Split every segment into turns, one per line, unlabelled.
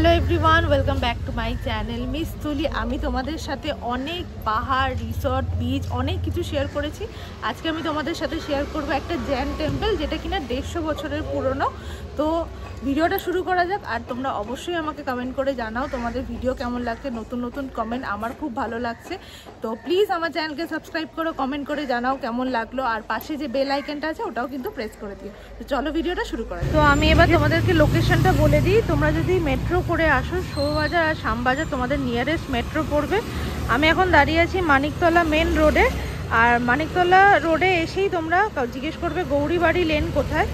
Hello everyone welcome back to my channel miss Tuli. आमी तोमादेर साथे अनेक पहाड़ रिसोर्ट बीच अनेक किछु शेयर करेছি। আজকে আমি তোমাদের সাথে শেয়ার করব একটা জৈন টেম্পল যেটা কিনা 150 বছরের পুরনো। তো ভিডিওটা শুরু করা যাক। আর তোমরা অবশ্যই আমাকে কমেন্ট করে জানাও তোমাদের ভিডিও কেমন লাগছে। নতুন নতুন কমেন্ট আমার খুব ভালো লাগছে। তো প্লিজ আমার চ্যানেলকে সাবস্ক্রাইব করো, কমেন্ট করে জানাও কেমন লাগলো। আর পাশে যে বেল আইকনটা আছে ওটাও কিন্তু প্রেস করে দিও। তো চলো ভিডিওটা শুরু করা যাক। তো আমি এবার তোমাদেরকে লোকেশনটা বলে দিই। তোমরা যদি মেট্রো করে আসো শোবাজার আর শ্যামবাজার তোমাদের নিয়ারেস্ট মেট্রো পড়বে। আমি এখন দাঁড়িয়ে আছি মানিকতলা মেন রোডে। আর মানিকতলা রোডে এসেই তোমরা জিজ্ঞেস করবে গৌরীবাড়ি লেন কোথায়।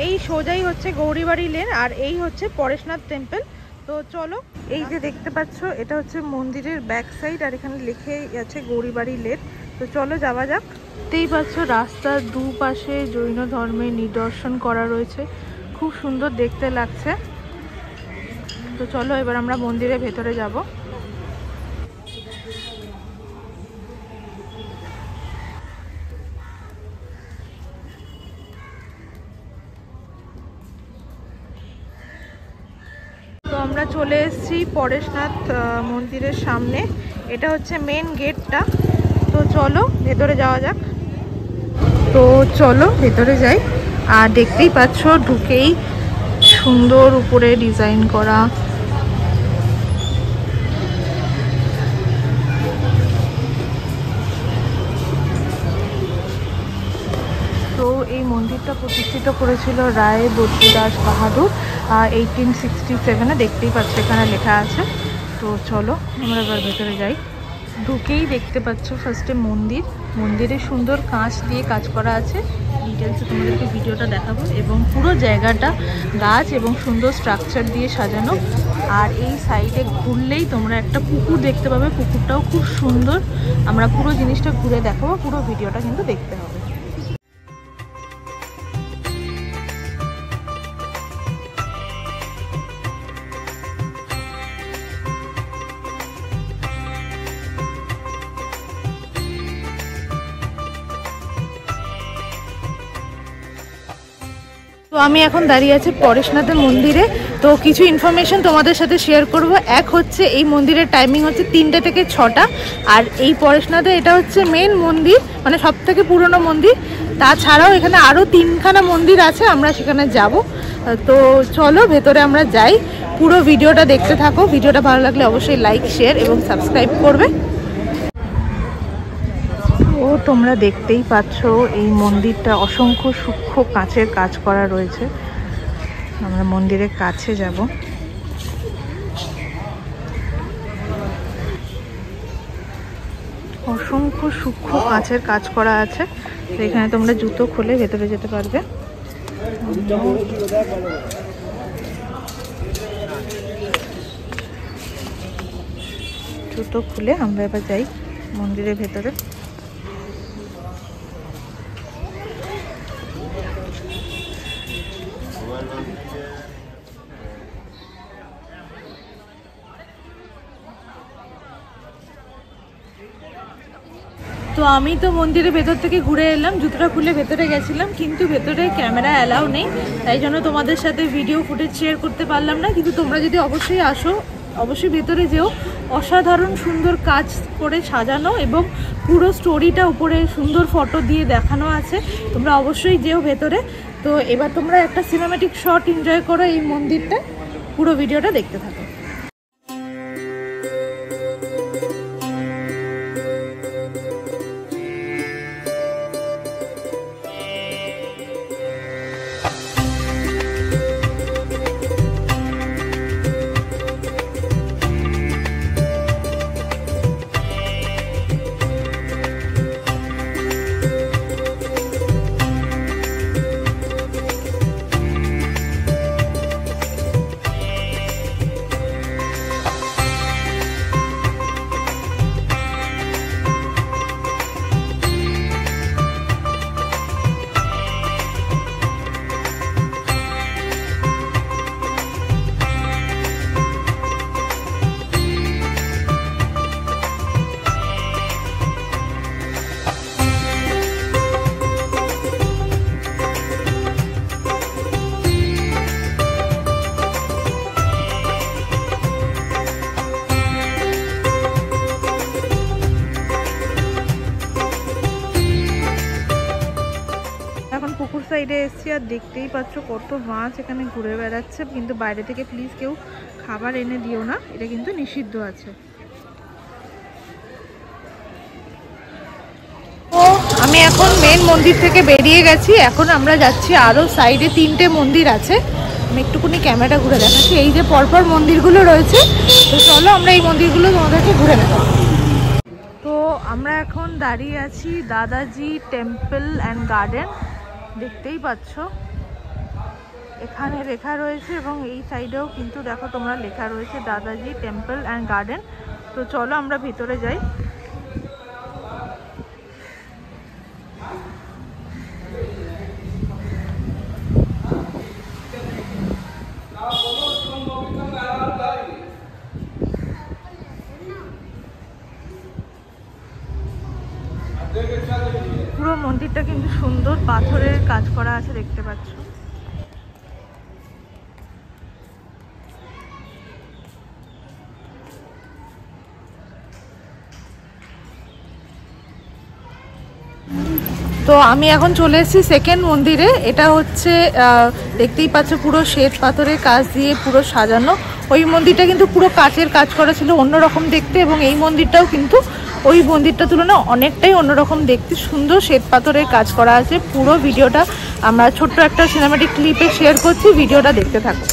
এই সোজাই হচ্ছে গৌরীবাড়ি লেন আর এই হচ্ছে পরেশনাথ টেম্পল। তো চলো, এই যে দেখতে পাচ্ছ এটা হচ্ছে মন্দিরের ব্যাক সাইড আর এখানে লিখে আছে গৌরীবাড়ি লেন। তো চলো যাওয়া যাক। দেখতেই পাচ্ছ রাস্তার দুপাশে জৈন ধর্মের নিদর্শন করা রয়েছে, খুব সুন্দর দেখতে লাগছে। তো চলো এবার আমরা মন্দিরের ভেতরে যাব। তো আমরা চলে এসেছি পরেশনাথ মন্দিরের সামনে। এটা হচ্ছে মেন গেটটা। তো চলো ভেতরে যাওয়া যাক। তো চলো ভেতরে যাই। আর দেখতেই পাচ্ছ ঢুকেই সুন্দর উপরে ডিজাইন করা। তো এই মন্দিরটা প্রতিষ্ঠিত করেছিল রায় বদ্রীদাস বাহাদুর 1867-এ। দেখতেই পাচ্ছ এখানে লেখা আছে। তো চলো আমরা এবার ভেতরে যাই। ঢুকেই দেখতে পাচ্ছ ফার্স্টে মন্দিরে সুন্দর কাঁচ দিয়ে কাজ করা আছে। ডিটেলসে তোমাদেরকে ভিডিওটা দেখাবো। এবং পুরো জায়গাটা গাছ এবং সুন্দর স্ট্রাকচার দিয়ে সাজানো। আর এই সাইডে ঘুরলেই তোমরা একটা পুকুর দেখতে পাবে, পুকুরটাও খুব সুন্দর। আমরা পুরো জিনিসটা ঘুরে দেখাবো, পুরো ভিডিওটা কিন্তু দেখতে হবে। তো আমি এখন দাঁড়িয়ে আছি পরেশনাথের মন্দিরে। তো কিছু ইনফরমেশন তোমাদের সাথে শেয়ার করব। এক হচ্ছে এই মন্দিরের টাইমিং হচ্ছে 3টে থেকে 6টা। আর এই পরেশনাথে এটা হচ্ছে মেন মন্দির, মানে সব থেকে পুরনো মন্দির। তাছাড়াও এখানে আরও 3খানা মন্দির আছে, আমরা সেখানে যাব। তো চলো ভেতরে আমরা যাই। পুরো ভিডিওটা দেখতে থাকো। ভিডিওটা ভালো লাগলে অবশ্যই লাইক শেয়ার এবং সাবস্ক্রাইব করবে। ও তোমরা দেখতেই পাচ্ছ এই মন্দিরটা অসংখ্য সূক্ষ্ম কাঁচের কাজ করা রয়েছে। আমরা মন্দিরের কাছে যাব। অসংখ্য সূক্ষ্ম কাঁচের কাজ করা আছে। তো এখানে তোমরা জুতো খুলে ভেতরে যেতে পারবে। জুতো খুলে আমরা এবার যাই মন্দিরের ভেতরে। তো আমি তো মন্দিরের ভেতর থেকে ঘুরে এলাম, জুতোটা খুলে ভেতরে গেছিলাম, কিন্তু ভেতরে ক্যামেরা অ্যালাউ নেই। তাই জন্য তোমাদের সাথে ভিডিও ফুটেজ শেয়ার করতে পারলাম না। কিন্তু তোমরা যদি অবশ্যই আসো, অবশ্যই ভেতরে যেও। অসাধারণ সুন্দর কাজ করে সাজানো এবং পুরো স্টোরিটা উপরে সুন্দর ফটো দিয়ে দেখানো আছে। তোমরা অবশ্যই যেও ভেতরে। তো এবার তোমরা একটা সিনেম্যাটিক শট এনজয় করো এই মন্দিরটা। পুরো ভিডিওটা দেখতে থাকো। এসেছি আর দেখতেই পাচ্ছ কত মাছ এখানে ঘুরে বেড়াচ্ছে, কিন্তু বাইরে থেকে প্লিজ কেউ খাবার এনে দিও না, এটা কিন্তু নিষিদ্ধ আছে। আমি এখন মেন মন্দির থেকে বেরিয়ে গেছি, এখন আমরা যাচ্ছি আরও সাইডে 3টে মন্দির আছে, আমি একটুখানি ক্যামেরা ঘুরে দেখাচ্ছি। এই যে পরপর মন্দিরগুলো রয়েছে, তো চলো আমরা এই মন্দিরগুলো তোমাদেরকে ঘুরে দেখাবো। তো আমরা এখন দাঁড়িয়ে আছি দাদাজি টেম্পল অ্যান্ড গার্ডেন, দেখতেই পাচ্ছ এখানে লেখা রয়েছে এবং এই সাইডেও কিন্তু দেখো তোমরা লেখা রয়েছে দাদাজি টেম্পল অ্যান্ড গার্ডেন। তো চলো আমরা ভিতরে যাই। পুরো মন্দিরটা কিন্তু সুন্দর পাথরের কাজ করা আছে, দেখতে পাচ্ছ। তো আমি এখন চলে এসেছি সেকেন্ড মন্দিরে। এটা হচ্ছে দেখতেই পাচ্ছ পুরো শ্বেত পাথরের কাজ দিয়ে পুরো সাজানো। ওই মন্দিরটা কিন্তু পুরো কাচের কাজ করা ছিল, অন্যরকম দেখতে, এবং এই মন্দিরটাও কিন্তু ওই মন্দিরটার তুলনায় অনেকটাই অন্যরকম দেখতে, সুন্দর শ্বেত পাথরের কাজ করা আছে। পুরো ভিডিওটা আমরা ছোট্ট একটা সিনেম্যাটিক ক্লিপে শেয়ার করছি, ভিডিওটা দেখতে থাকো।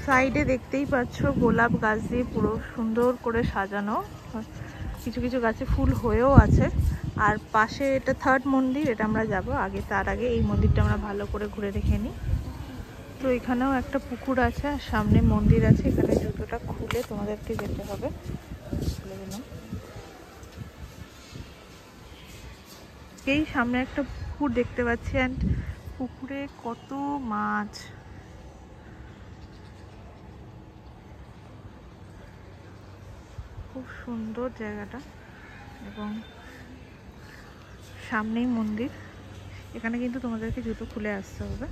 সাইডে দেখতেই পাচ্ছ গোলাপ গাছ দিয়ে পুরো সুন্দর করে সাজানো, কিছু কিছু গাছে ফুল হয়েও আছে। আর পাশে এটা থার্ড মন্দির, এটা আমরা যাব আগে, তার আগে এই মন্দিরটা আমরা ভালো করে ঘুরে দেখে নিই। তো এখানেও একটা পুকুর আছে আর সামনে মন্দির আছে, এখানে জুতোটা খুলে তোমাদেরকে যেতে হবে। খুলে দিলাম। এই সামনে একটা পুকুর দেখতে পাচ্ছি, অ্যান্ড পুকুরে কত মাছ, খুব সুন্দর জায়গাটা, এবং সামনেই মন্দির। এখানে কিন্তু তোমাদেরকে জুতো খুলে আসতে হবে।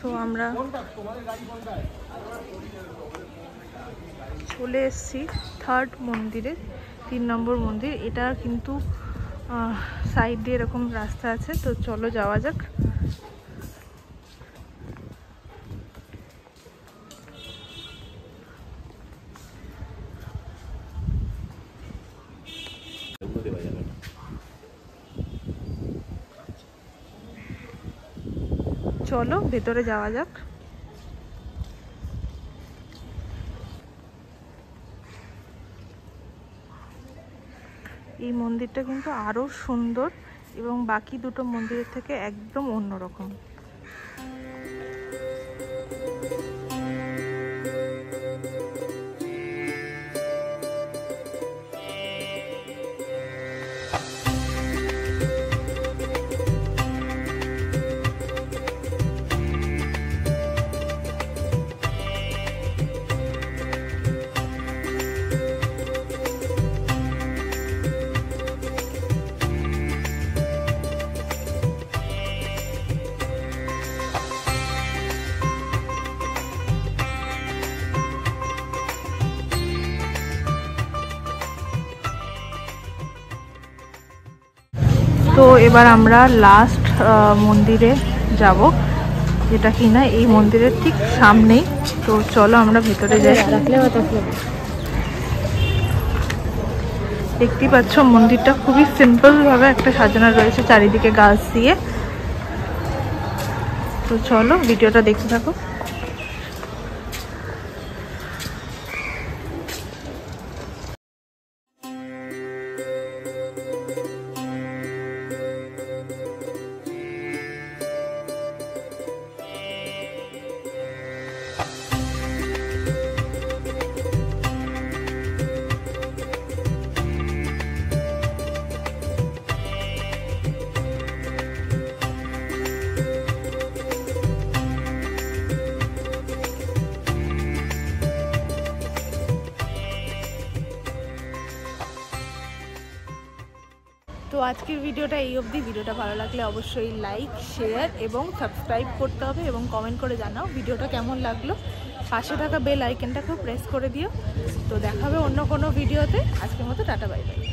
তো আমরা চলে এসেছি থার্ড মন্দিরে, 3 নম্বর মন্দির। এটা কিন্তু সাইড দিয়ে এরকম রাস্তা আছে, তো চলো যাওয়া যাক। চলো ভেতরে যাওয়া যাক। এই মন্দিরটা কিন্তু আরো সুন্দর এবং বাকি দুটো মন্দিরের থেকে একদম অন্যরকম। তো এবার আমরা লাস্ট মন্দিরে যাব, যেটা কিনা এই মন্দিরের ঠিক সামনেই। তো চলো আমরা ভেতরে যাই। দেখতেই পাচ্ছ মন্দিরটা খুবই সিম্পল ভাবে একটা সাজানো রয়েছে চারিদিকে গাছ দিয়ে। তো চলো ভিডিওটা দেখতে থাকো। তো আজকের ভিডিওটা এই অবধি। ভিডিওটা ভালো লাগলে অবশ্যই লাইক, শেয়ার এবং সাবস্ক্রাইব করতে হবে এবং কমেন্ট করে জানাও ভিডিওটা কেমন লাগলো। পাশে থাকা বেল আইকনটাকেও প্রেস করে দিও। তো দেখা হবে অন্য কোনো ভিডিওতে। আজকের মতো টাটা, বাই বাই।